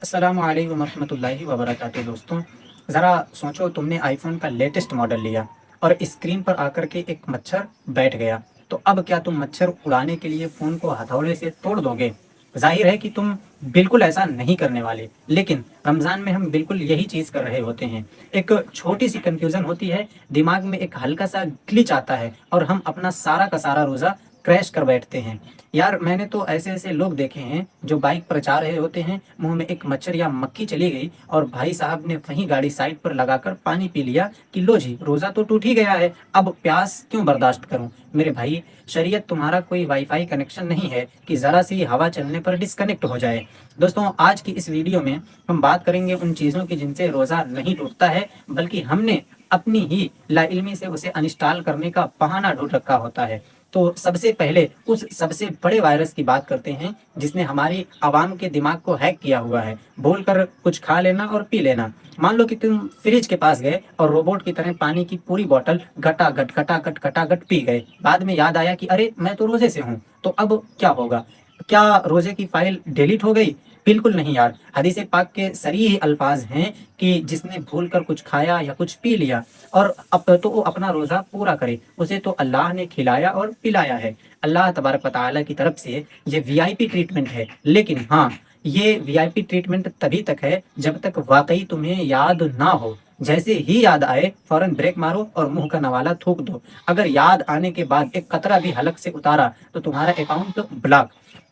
अस्सलामु अलैकुम वरहमतुल्लाहि वबरकातुहू। दोस्तों, ज़रा सोचो, तुमने आईफोन का लेटेस्ट मॉडल लिया और स्क्रीन पर आकर के एक मच्छर बैठ गया। तो अब क्या तुम मच्छर उड़ाने के लिए फ़ोन को हथौड़े से तोड़ दोगे? जाहिर है कि तुम बिल्कुल ऐसा नहीं करने वाले। लेकिन रमज़ान में हम बिल्कुल यही चीज़ कर रहे होते हैं। एक छोटी सी कन्फ्यूज़न होती है, दिमाग में एक हल्का सा ग्लिच आता है और हम अपना सारा का सारा रोज़ा क्रैश कर बैठते हैं। यार, मैंने तो ऐसे ऐसे लोग देखे हैं जो बाइक पर जा रहे होते हैं, मुंह में एक मच्छर या मक्खी चली गई और भाई साहब ने वहीं गाड़ी साइड पर लगाकर पानी पी लिया कि लो जी, रोज़ा तो टूट ही गया है, अब प्यास क्यों बर्दाश्त करूं। मेरे भाई, शरीयत तुम्हारा कोई वाईफाई कनेक्शन नहीं है कि ज़रा सी हवा चलने पर डिस्कनेक्ट हो जाए। दोस्तों, आज की इस वीडियो में हम बात करेंगे उन चीज़ों की जिनसे रोज़ा नहीं टूटता है, बल्कि हमने अपनी ही लाइल्मी से उसे अनइंस्टॉल करने का बहाना ढूंढ रखा होता है। तो सबसे पहले उस सबसे बड़े वायरस की बात करते हैं जिसने हमारी आवाम के दिमाग को हैक किया हुआ है। भूल कर कुछ खा लेना और पी लेना। मान लो कि तुम फ्रिज के पास गए और रोबोट की तरह पानी की पूरी बोतल घटाघट पी गए। बाद में याद आया कि अरे, मैं तो रोजे से हूँ, तो अब क्या होगा? क्या रोजे की फाइल डिलीट हो गई? बिल्कुल नहीं यार। हदीस पाक के सरीह अल्फाज हैं कि जिसने भूल कर कुछ खाया या कुछ पी लिया और अब तो वो अपना रोज़ा पूरा करे, उसे तो अल्लाह ने खिलाया और पिलाया है। अल्लाह तबारक व तआला की तरफ से ये वीआईपी ट्रीटमेंट है। लेकिन हाँ, ये वीआईपी ट्रीटमेंट तभी तक है जब तक वाकई तुम्हें याद ना हो। जैसे ही याद आए फौरन ब्रेक मारो और मुंह का नवाला थूक दो। अगर याद आने के बाद एक कतरा भी हलक से उतारा तो तुम्हारा अकाउंट ब्लॉक।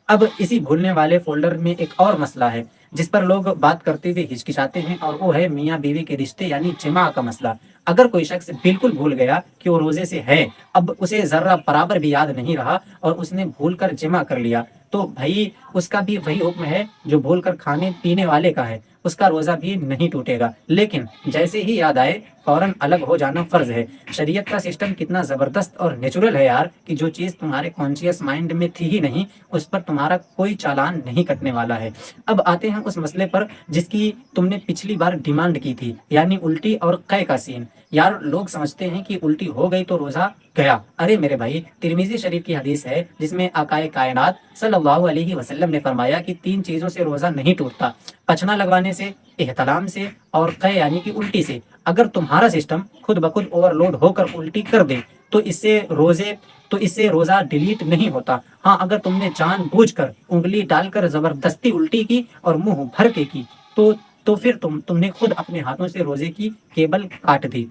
अब इसी भूलने वाले फोल्डर में एक और मसला है जिस पर लोग बात करते हुए हिचकिचाते हैं, और वो है मियाँ बीवी के रिश्ते यानी जिमा का मसला। अगर कोई शख्स बिल्कुल भूल गया कि वो रोजे से है, अब उसे जर्रा बराबर भी याद नहीं रहा और उसने भूल कर जिमा कर लिया, तो भाई उसका भी वही हुक्म है जो भूल कर खाने पीने वाले का है। उसका रोजा भी नहीं टूटेगा। लेकिन जैसे ही याद आए फौरन अलग हो जाना फर्ज है। शरीयत का सिस्टम कितना जबरदस्त और नेचुरल है यार, कि जो चीज तुम्हारे कॉन्शियस माइंड में थी ही नहीं, उस पर तुम्हारा कोई चालान नहीं कटने वाला है। अब आते हैं उस मसले पर जिसकी तुमने पिछली बार डिमांड की थी, यानी उल्टी और कै का सीन। यार, लोग समझते हैं कि उल्टी हो गई तो रोजा गया। अरे मेरे भाई, तिरमिजी शरीफ की हदीस है जिसमें आकाए कायनात सल्लल्लाहु अलैहि वसल्लम ने फरमाया कि तीन चीजों से रोजा नहीं टूटता: पचना लगवाने से, एहतलाम से और कै यानी कि उल्टी से। अगर तुम्हारा सिस्टम खुद ब खुद ओवरलोड होकर उल्टी कर दे तो इससे रोजा डिलीट नहीं होता। हाँ, अगर तुमने जानबूझकर उंगली डालकर जबरदस्ती उल्टी की और मुंह भर के की, तो फिर तुमने खुद अपने हाथों से रोजे की केबल काट दी।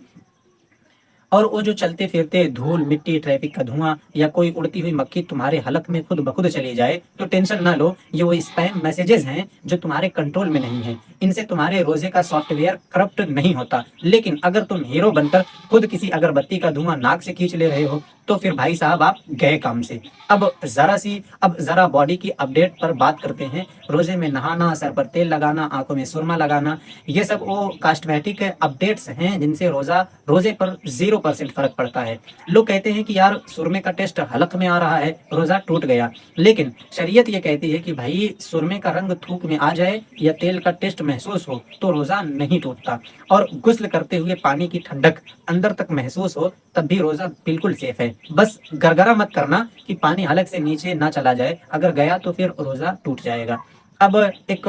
और वो जो चलते फिरते धूल मिट्टी ट्रैफिक का धुआं या कोई उड़ती हुई मक्खी तुम्हारे हलक में खुद ब खुद चली जाए, तो टेंशन ना लो, ये वो स्पैम मैसेजेस हैं जो तुम्हारे कंट्रोल में नहीं है। इनसे तुम्हारे रोजे का सॉफ्टवेयर करप्ट नहीं होता। लेकिन अगर तुम हीरो बनकर खुद किसी अगरबत्ती का धुआं नाक से खींच ले रहे हो, तो फिर भाई साहब आप गए काम से। अब जरा बॉडी की अपडेट पर बात करते हैं। रोजे में नहाना, सर पर तेल लगाना, आंखों में सुरमा लगाना, ये सब वो कॉस्मेटिक अपडेट्स हैं जिनसे रोजे पर 0% फर्क पड़ता है। लोग कहते हैं कि यार, सुरमे का टेस्ट हलक में आ रहा है, रोजा टूट गया। लेकिन शरीयत ये कहती है कि भाई, सुरमे का रंग थूक में आ जाए या तेल का टेस्ट महसूस हो तो रोजा नहीं टूटता। और गुस्ल करते हुए पानी की ठंडक अंदर तक महसूस हो तब भी रोजा बिल्कुल सेफ है। बस गरगरा मत करना कि पानी हलक से नीचे ना चला जाए, अगर गया तो फिर रोजा टूट जाएगा। अब एक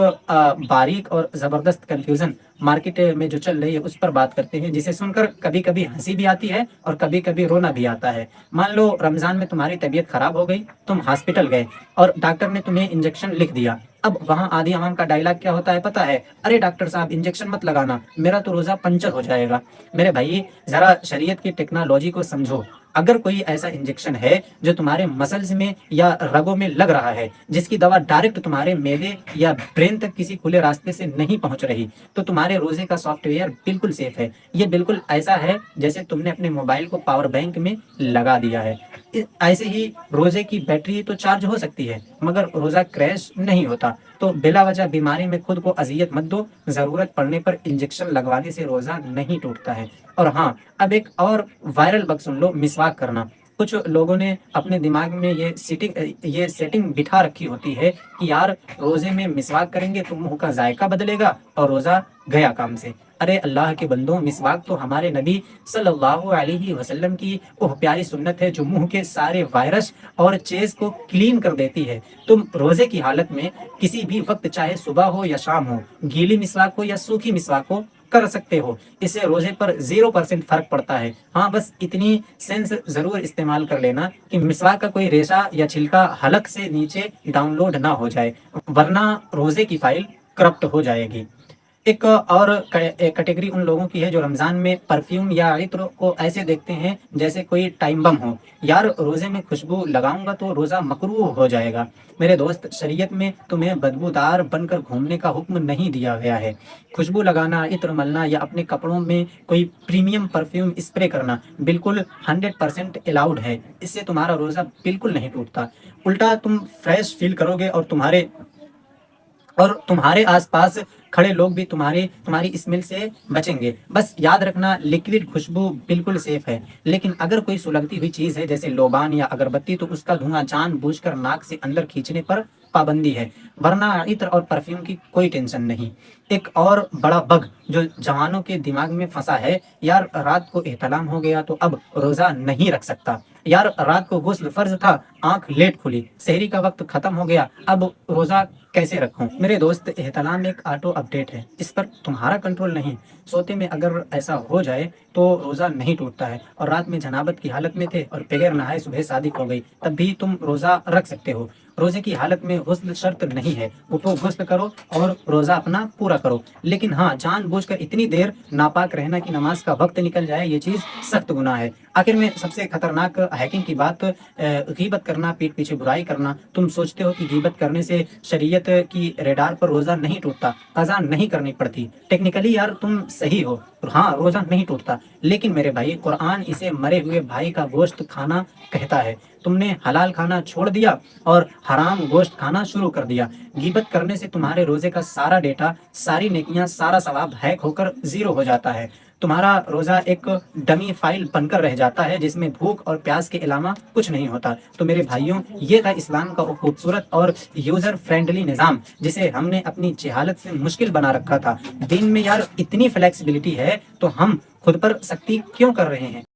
बारीक और जबरदस्त कंफ्यूजन मार्केट में जो चल रही है उस पर बात करते हैं, जिसे सुनकर कभी कभी हंसी भी आती है और कभी कभी रोना भी आता है। मान लो रमजान में तुम्हारी तबीयत खराब हो गई, तुम हॉस्पिटल गए और डॉक्टर ने तुम्हें इंजेक्शन लिख दिया। अब वहां आधी आवाम का डायलॉग क्या होता है पता है? अरे डॉक्टर साहब, इंजेक्शन मत लगाना, मेरा तो रोजा पंचर हो जाएगा। मेरे भाई, जरा शरीयत की टेक्नोलॉजी को समझो। अगर कोई ऐसा इंजेक्शन है जो तुम्हारे मसल्स में या रगों में लग रहा है, जिसकी दवा डायरेक्ट तुम्हारे मेदे या ब्रेन तक किसी खुले रास्ते से नहीं पहुंच रही, तो तुम्हारे रोजे का सॉफ्टवेयर बिल्कुल सेफ है। ये बिल्कुल ऐसा है जैसे तुमने अपने मोबाइल को पावर बैंक में लगा दिया है। ऐसे ही रोजे की बैटरी तो चार्ज हो सकती है, मगर रोजा क्रैश नहीं होता। तो बिला वजह बीमारी में खुद को अजियत मत दो। जरूरत पड़ने पर इंजेक्शन लगवाने से रोजा नहीं टूटता है। और हाँ, अब एक और वायरल बग सुन लो, मिसवाक करना। کچھ لوگوں نے اپنے دماغ میں یہ سیٹنگ بٹھا رکھی ہوتی ہے کہ یار روزے میں مسواک کریں گے تو منہ کا ذائقہ بدلے گا اور روزہ گیا کام سے۔ ارے اللہ کے بندوں، مسواک تو ہمارے نبی صلی اللہ علیہ وسلم کی وہ پیاری سنت ہے جو منہ کے سارے وائرس اور چیز کو کلین کر دیتی ہے۔ تم روزے کی حالت میں کسی بھی وقت، چاہے صبح ہو یا شام ہو، گیلی مسواک ہو یا سوکھی مسواک ہو، کر سکتے ہو۔ اس سے روزے پر 0% فرق پڑتا ہے۔ ہاں بس اتنی سینس ضرور استعمال کر لینا کہ مسواک کا کوئی ریشہ یا چھلکا حلق سے نیچے ڈاؤن لوڈ نہ ہو جائے، ورنہ روزے کی فائل کرپٹ ہو جائے گی۔ ایک اور کیٹیگری ان لوگوں کی ہے جو رمضان میں پرفیوم یا عطر کو ایسے دیکھتے ہیں جیسے کوئی ٹائم بم ہو۔ یار روزے میں خوشبو لگاؤں گا تو روزہ مکروہ ہو جائے گا۔ میرے دوست، شریعت میں تمہیں بدبودار بن کر گھومنے کا حکم نہیں دیا گیا ہے۔ خوشبو لگانا، عطر ملنا یا اپنے کپڑوں میں کوئی پریمیم پرفیوم اسپرے کرنا بالکل 100% الاؤڈ ہے۔ اس سے تمہارا روزہ بالکل نہیں ٹوٹتا، الٹا تم فریش فیل کرو گے، اور تمہارے آس پاس کھڑے لوگ بھی تمہاری اسمیل سے بچیں گے۔ بس یاد رکھنا، لکوڈ خوشبو بالکل سیف ہے، لیکن اگر کوئی سلگتی ہوئی چیز ہے جیسے لوبان یا اگربتی تو اس کا دھواں جان بوجھ کر ناک سے اندر کھینچنے پر پابندی ہے، ورنہ عطر اور پرفیوم کی کوئی ٹینشن نہیں۔ ایک اور بڑا بگ جو جوانوں کے دماغ میں پھنسا ہے، یار رات کو احتلام ہو گیا تو اب روزہ نہیں رکھ سکتا۔ یار رات کو غسل فرض تھا، آنکھ لیٹ کھلی، سحری کا وقت ختم ہو گیا، اب روزہ کیسے رکھوں؟ میرے دوست، احتلام ایک آٹو اپڈیٹ ہے، اس پر تمہارا کنٹرول نہیں۔ سوتے میں اگر ایسا ہو جائے تو روزہ نہیں ٹوٹتا ہے، اور رات میں جنابت کی حالت میں تھے اور بغیر نہائے صبح صادق ہو گئی، تب بھی تم روزہ رکھ سکتے ہو۔ روزے کی حالت میں غسل شرط نہیں ہے، اٹھو غسل کرو اور روزہ اپنا پورا کرو، لیکن ہاں جان بوجھ کر اتنی دیر ناپاک رہنا کہ نماز کا وقت نکل جائے، یہ چیز سخت گناہ ہے۔ آخر میں سب سے خطرناک ہیکنگ کی بات، غیبت کرنا، پیٹھ پیچھے برائی کرنا۔ تم سوچتے ہو کہ غیبت کرنے سے شریعت کی ریڈار پر روزہ نہیں ٹوٹتا، قضا نہیں کرنی پڑتی۔ ٹیکنیکلی یار تم صحیح ہو، ہاں روزہ نہیں ٹوٹتا، لیکن میرے بھائی قرآن اسے مرے ہوئے بھائی کا گوشت کھانا کہتا ہے۔ تم نے حلال کھانا چھوڑ دیا اور حرام گوشت کھانا شروع کر دیا۔ غیبت کرنے سے تمہارے روزے کا سارا ڈیٹا، ساری نیکیاں، سارا ثواب ہیک ہو کر زیرو ہو جاتا ہے۔ تمہارا روزہ ایک ڈمی فائل بن کر رہ جاتا ہے جس میں بھوک اور پیاس کے علاوہ کچھ نہیں ہوتا۔ تو میرے بھائیوں، یہ تھا اسلام کا وہ خوبصورت اور یوزر فرینڈلی نظام جسے ہم نے اپنی جہالت سے مشکل بنا رکھا تھا۔ دین میں یار اتنی فلیکسیبلٹی ہے تو ہم خود پر سختی کیوں کر رہے ہیں؟